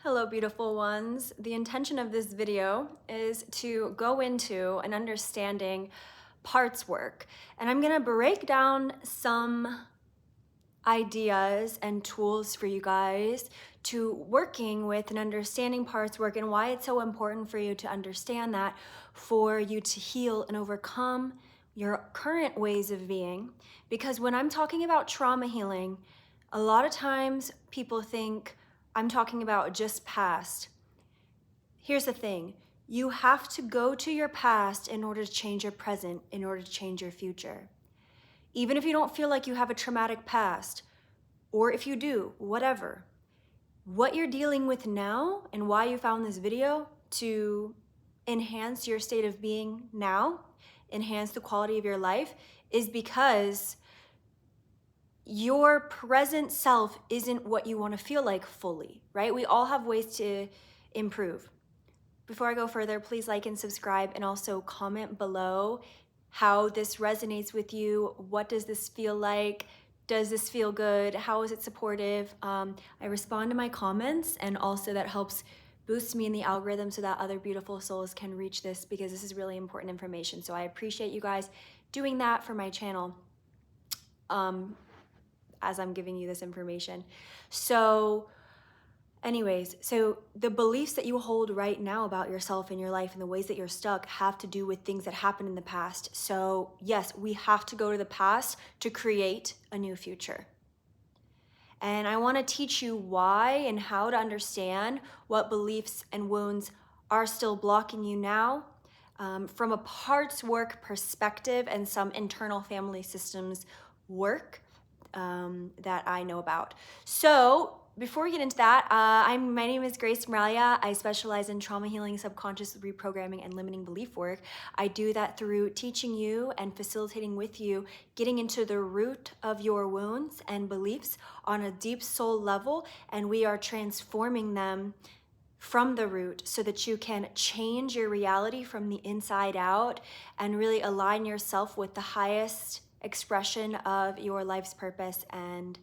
Hello, beautiful ones. The intention of this video is to go into an understanding parts work, and I'm gonna break down some ideas and tools for you guys to working with and understanding parts work and why it's so important for you to understand that for you to heal and overcome your current ways of being. Because when I'm talking about trauma healing, a lot of times people think I'm talking about just past. Here's the thing. You have to go to your past in order to change your present, in order to change your future. Even if you don't feel like you have a traumatic past, or if you do, whatever, what you're dealing with now and why you found this video to enhance your state of being now, enhance the quality of your life, is because your present self isn't what you want to feel like fully, right? We all have ways to improve. Before I go further, please like and subscribe, and also comment below how this resonates with you. What does this feel like? Does this feel good? How is it supportive? I respond to my comments, and also that helps boost me in the algorithm so that other beautiful souls can reach this, because this is really important information. So I appreciate you guys doing that for my channel as I'm giving you this information. So anyways, so the beliefs that you hold right now about yourself and your life and the ways that you're stuck have to do with things that happened in the past. So yes, we have to go to the past to create a new future. And I want to teach you why and how to understand what beliefs and wounds are still blocking you now, from a parts work perspective and some internal family systems work that I know about. So before we get into that, my name is Grace Moralia. I specialize in trauma healing, subconscious reprogramming, and limiting belief work. I do that through teaching you and facilitating with you, getting into the root of your wounds and beliefs on a deep soul level, and we are transforming them from the root so that you can change your reality from the inside out and really align yourself with the highest expression of your life's purpose and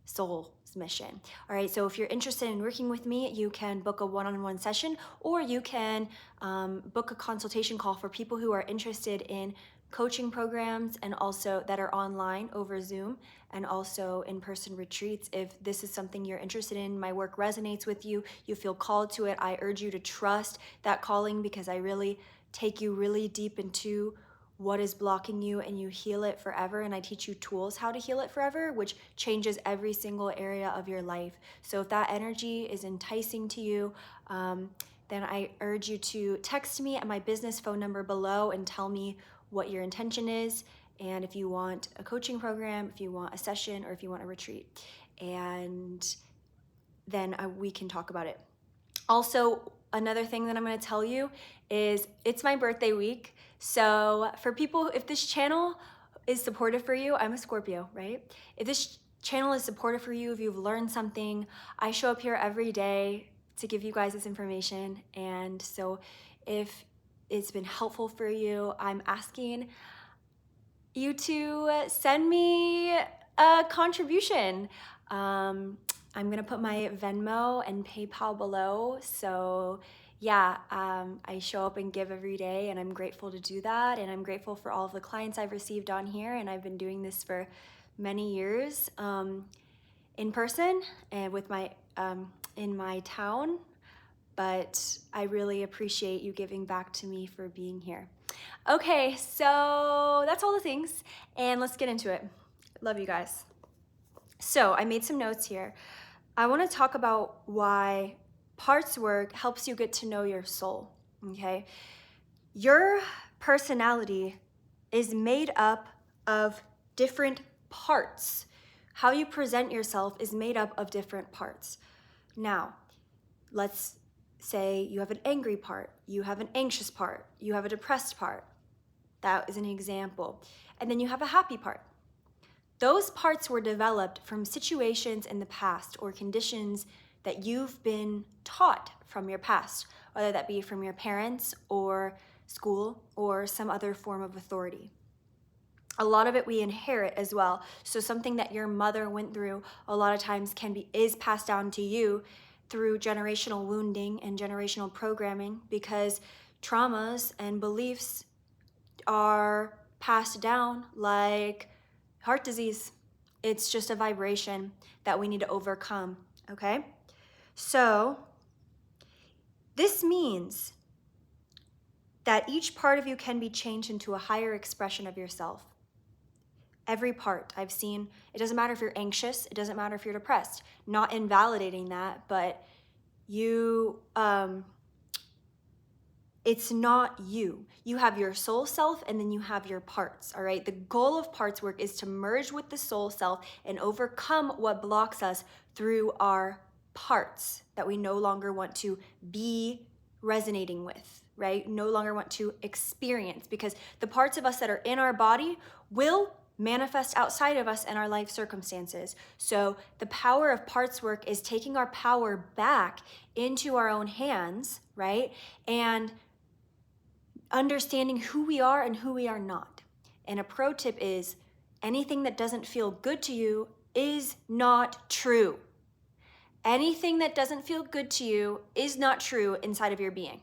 soul's mission. All right, so if you're interested in working with me, you can book a one-on-one session, or you can book a consultation call for people who are interested in coaching programs, and also that are online over Zoom, and also in-person retreats. If this is something you're interested in, my work resonates with you, you feel called to it, I urge you to trust that calling, because I really take you really deep into what is blocking you, and you heal it forever. And I teach you tools how to heal it forever, which changes every single area of your life. So if that energy is enticing to you, then I urge you to text me at my business phone number below and tell me what your intention is, and if you want a coaching program, if you want a session, or if you want a retreat, and then we can talk about it. Also, another thing that I'm going to tell you is it's my birthday week. So for people, if this channel is supportive for you, I'm a Scorpio, right? If this channel is supportive for you, if you've learned something, I show up here every day to give you guys this information. And so if it's been helpful for you, I'm asking you to send me a contribution. I'm gonna put my Venmo and PayPal below. So yeah, I show up and give every day, and I'm grateful to do that. And I'm grateful for all of the clients I've received on here. And I've been doing this for many years in person and with my in my town. But I really appreciate you giving back to me for being here. Okay, so that's all the things, and let's get into it. Love you guys. So I made some notes here. I want to talk about why parts work helps you get to know your soul, okay? Your personality is made up of different parts. How you present yourself is made up of different parts. Now, let's say you have an angry part, you have an anxious part, you have a depressed part. That is an example. And then you have a happy part. Those parts were developed from situations in the past or conditions that you've been taught from your past, whether that be from your parents or school or some other form of authority. A lot of it we inherit as well. So something that your mother went through a lot of times is passed down to you. through generational wounding and generational programming, because traumas and beliefs are passed down like heart disease. It's just a vibration that we need to overcome, okay? So this means that each part of you can be changed into a higher expression of yourself. Every part I've seen, it doesn't matter if you're anxious, it doesn't matter if you're depressed, not invalidating that, but it's not you. You have your soul self and then you have your parts, all right? The goal of parts work is to merge with the soul self and overcome what blocks us through our parts that we no longer want to be resonating with, right? No longer want to experience, because the parts of us that are in our body will manifest outside of us in our life circumstances. So the power of parts work is taking our power back into our own hands, right? And understanding who we are and who we are not. And a pro tip is, anything that doesn't feel good to you is not true. Anything that doesn't feel good to you is not true inside of your being.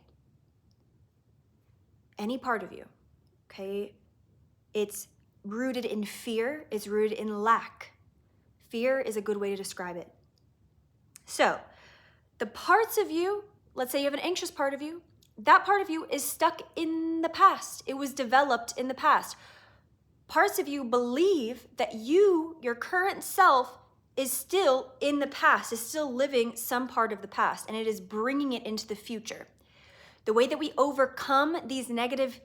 Any part of you, okay? It's rooted in fear, it's rooted in lack. Fear is a good way to describe it. So, the parts of you, let's say you have an anxious part of you, that part of you is stuck in the past. It was developed in the past. Parts of you believe that your current self, is still in the past, is still living some part of the past, and it is bringing it into the future. The way that we overcome these negative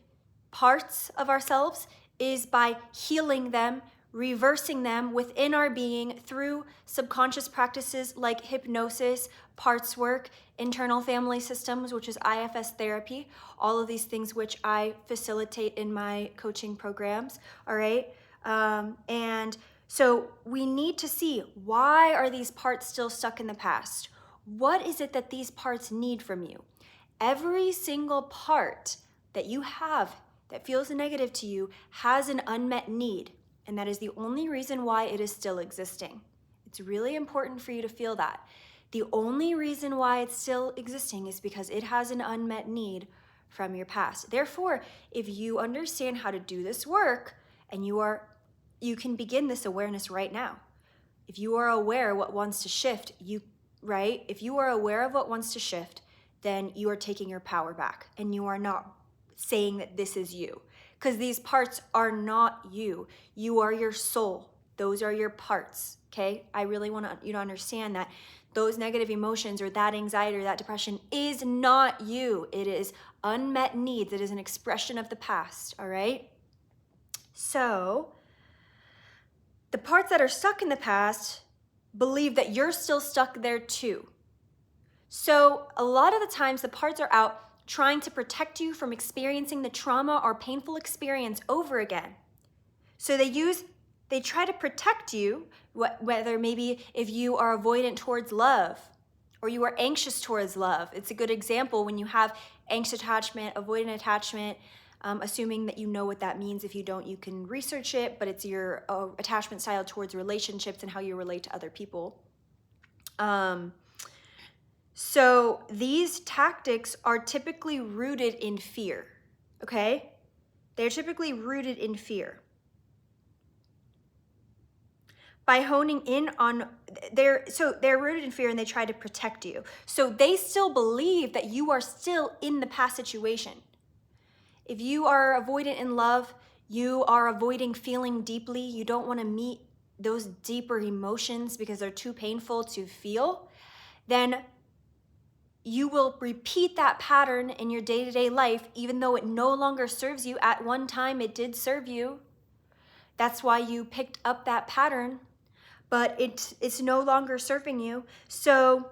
parts of ourselves is by healing them, reversing them within our being through subconscious practices like hypnosis, parts work, internal family systems, which is IFS therapy, all of these things which I facilitate in my coaching programs, all right? And so we need to see, why are these parts still stuck in the past? What is it that these parts need from you? Every single part that you have that feels negative to you has an unmet need, and that is the only reason why it is still existing. It's really important for you to feel that. The only reason why it's still existing is because it has an unmet need from your past. Therefore, if you understand how to do this work, and you can begin this awareness right now. If you are aware what wants to shift, if you are aware of what wants to shift, then you are taking your power back, and you are not saying that this is you, because these parts are not you. You are your soul. Those are your parts, okay? I really want you to understand that those negative emotions or that anxiety or that depression is not you. It is unmet needs. It is an expression of the past, all right? So the parts that are stuck in the past believe that you're still stuck there too. So a lot of the times the parts are out trying to protect you from experiencing the trauma or painful experience over again. So they try to protect you, whether maybe if you are avoidant towards love or you are anxious towards love. It's a good example when you have anxious attachment, avoidant attachment, assuming that you know what that means. If you don't, you can research it, but it's your attachment style towards relationships and how you relate to other people. So these tactics are typically rooted in fear, okay? They're typically rooted in fear. By honing in on, they're rooted in fear, and they try to protect you. So they still believe that you are still in the past situation. If you are avoidant in love, you are avoiding feeling deeply, you don't want to meet those deeper emotions because they're too painful to feel, then you will repeat that pattern in your day-to-day life, even though it no longer serves you. At one time, it did serve you. That's why you picked up that pattern, but it's no longer serving you. So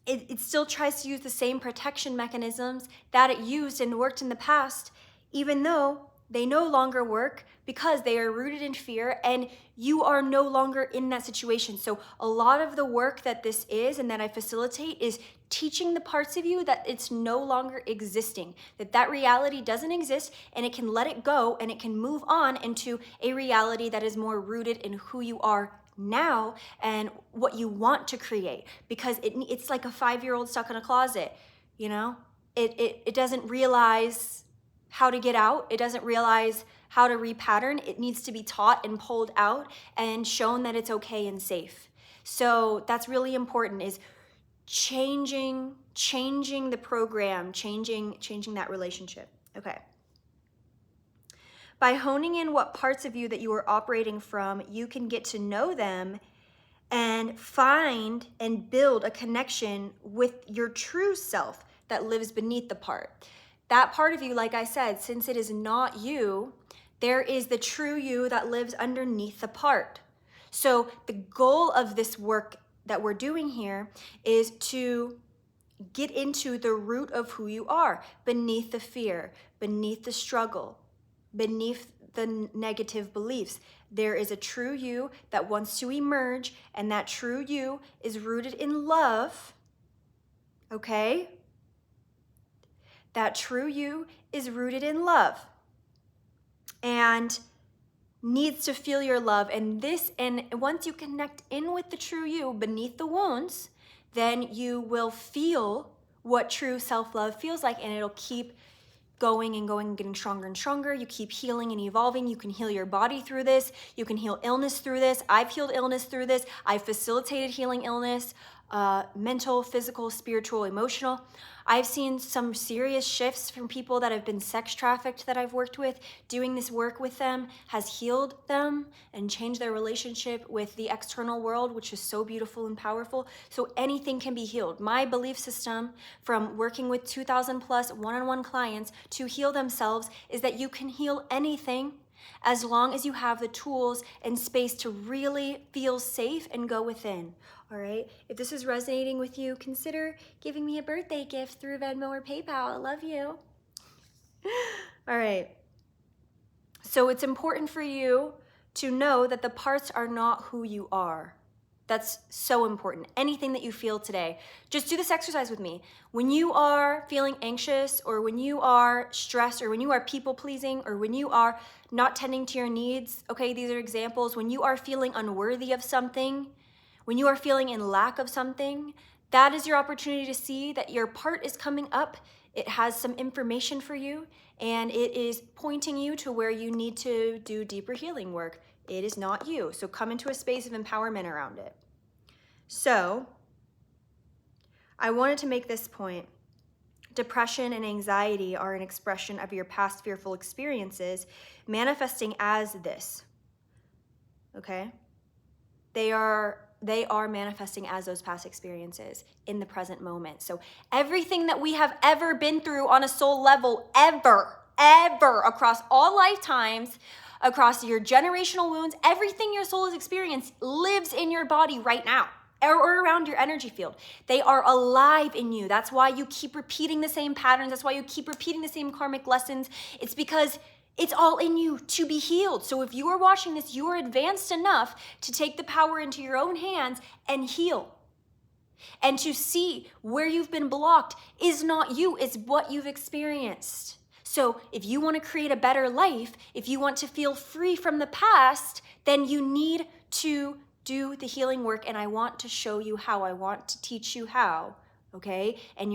it still tries to use the same protection mechanisms that it used and worked in the past, even though they no longer work because they are rooted in fear and you are no longer in that situation. So a lot of the work that this is and that I facilitate is teaching the parts of you that it's no longer existing, that reality doesn't exist, and it can let it go and it can move on into a reality that is more rooted in who you are now and what you want to create, because it's like a 5-year-old stuck in a closet, you know? It doesn't realize how to get out. It doesn't realize how to repattern. It needs to be taught and pulled out and shown that it's okay and safe. So that's really important, is changing the program, changing that relationship. Okay. By honing in what parts of you that you are operating from, you can get to know them and find and build a connection with your true self that lives beneath the part. That part of you, like I said, since it is not you, there is the true you that lives underneath the part. So the goal of this work that we're doing here is to get into the root of who you are, beneath the fear, beneath the struggle, beneath the negative beliefs. There is a true you that wants to emerge, and that true you is rooted in love, okay? That true you is rooted in love and needs to feel your love. And once you connect in with the true you beneath the wounds, then you will feel what true self-love feels like, and it'll keep going and going and getting stronger and stronger. You keep healing and evolving. You can heal your body through this. You can heal illness through this. I've healed illness through this. I've facilitated healing illness, mental, physical, spiritual, emotional. I've seen some serious shifts from people that have been sex trafficked that I've worked with. Doing this work with them has healed them and changed their relationship with the external world, which is so beautiful and powerful. So anything can be healed. My belief system from working with 2,000 plus one-on-one clients to heal themselves is that you can heal anything as long as you have the tools and space to really feel safe and go within. All right. If this is resonating with you, consider giving me a birthday gift through Venmo or PayPal. I love you. All right. So it's important for you to know that the parts are not who you are. That's so important. Anything that you feel today, just do this exercise with me. When you are feeling anxious, or when you are stressed, or when you are people pleasing, or when you are not tending to your needs, okay, these are examples. When you are feeling unworthy of something, when you are feeling in lack of something, that is your opportunity to see that your part is coming up. It has some information for you, and it is pointing you to where you need to do deeper healing work. It is not you. So come into a space of empowerment around it. So I wanted to make this point. Depression and anxiety are an expression of your past fearful experiences manifesting as this. Okay? They are manifesting as those past experiences in the present moment. So everything that we have ever been through on a soul level, ever, across all lifetimes, across your generational wounds, everything your soul has experienced lives in your body right now, or around your energy field. They are alive in you. That's why you keep repeating the same patterns. That's why you keep repeating the same karmic lessons. It's because it's all in you to be healed. So if you are watching this, you are advanced enough to take the power into your own hands and heal. And to see where you've been blocked is not you, it's what you've experienced. So if you want to create a better life, if you want to feel free from the past, then you need to do the healing work. And I want to show you how. I want to teach you how. Okay, and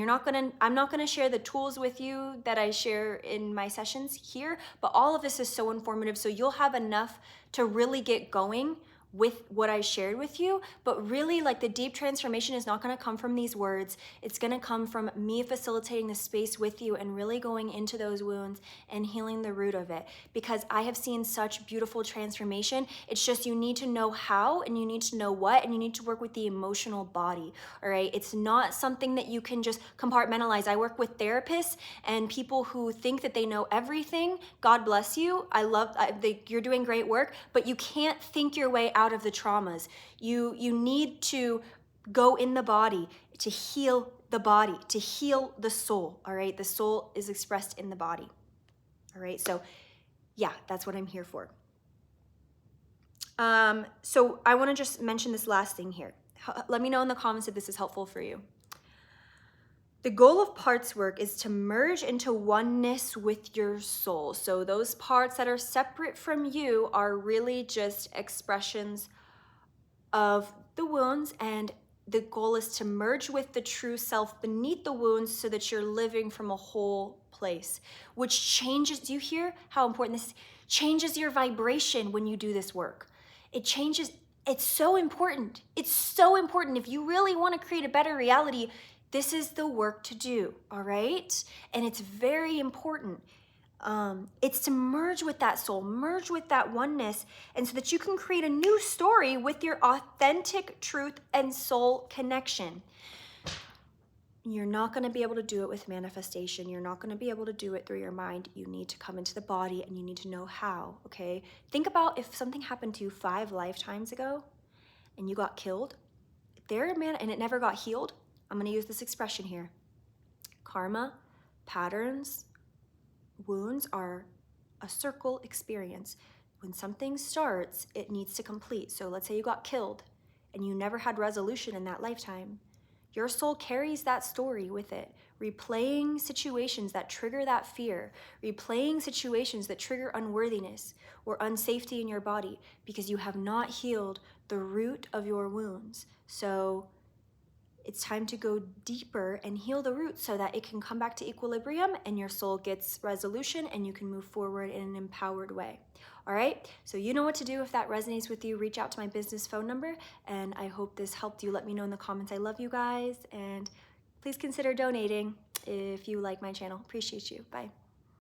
I'm not gonna share the tools with you that I share in my sessions here, but all of this is so informative, so you'll have enough to really get going with what I shared with you. But really, like, the deep transformation is not going to come from these words. It's going to come from me facilitating the space with you and really going into those wounds and healing the root of it, because I have seen such beautiful transformation. It's just you need to know how, and you need to know what, and you need to work with the emotional body. All right, it's not something that you can just compartmentalize. I work with therapists and people who think that they know everything. God bless you. You're doing great work, but you can't think your way out of the traumas. You need to go in the body to heal the body, to heal the soul. All right, the soul is expressed in the body. All right, so yeah, that's what I'm here for. So I want to just mention this last thing here. Let me know in the comments if this is helpful for you. The goal of parts work is to merge into oneness with your soul. So those parts that are separate from you are really just expressions of the wounds, and the goal is to merge with the true self beneath the wounds so that you're living from a whole place, which changes, do you hear how important this is? Changes your vibration when you do this work. It changes, it's so important. It's so important. If you really want to create a better reality, this is the work to do, all right? And it's very important. It's to merge with that soul, merge with that oneness, and so that you can create a new story with your authentic truth and soul connection. You're not going to be able to do it with manifestation. You're not going to be able to do it through your mind. You need to come into the body, and you need to know how, okay? Think about if something happened to you 5 lifetimes ago and you got killed, and it never got healed. I'm going to use this expression here. Karma, patterns, wounds are a circle experience. When something starts, it needs to complete. So let's say you got killed and you never had resolution in that lifetime. Your soul carries that story with it, replaying situations that trigger that fear, replaying situations that trigger unworthiness or unsafety in your body because you have not healed the root of your wounds. So it's time to go deeper and heal the root so that it can come back to equilibrium and your soul gets resolution and you can move forward in an empowered way. All right, so you know what to do. If that resonates with you, reach out to my business phone number, and I hope this helped you. Let me know in the comments. I love you guys, and please consider donating if you like my channel. Appreciate you. Bye.